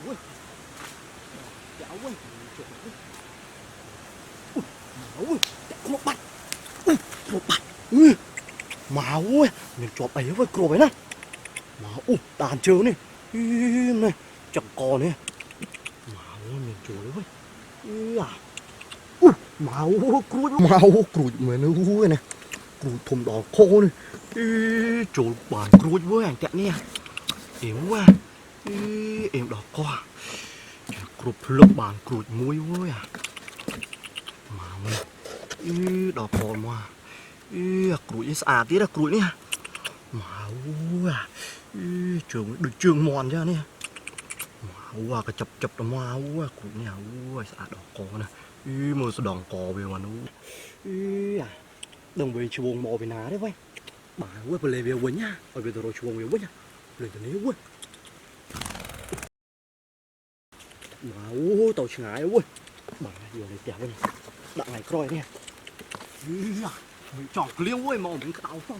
ui dạo ui ui một bạch một bạch mà ui mình chụp ấy với cua vậy nè mà đàn chưa này này chẳng còn nè mà mình chụp đấy với màu cùi mà nó vui nè cùi thùng đỏ khô này chụp bàn cùi với anh chạy nè yếu quá em đỏ qua cùi lớp bàn cùi muối với à mà đỏ còn mà cùi sả tí là cùi nè mà trường được trường mòn ra nè mà cái chập chập mà cùi nè sả đỏ cò nè mưa sẽ đòn cò về mà nó đừng về chuồng mò về ná đấy vậy bà quên về về quên nhá phải về rồi chuồng về quên nhá lên từ nếu quên mà tàu chừng ái quên bà giờ này tèo lên đặng này coi nè mình chọn liêu quên mò mình cái tàu không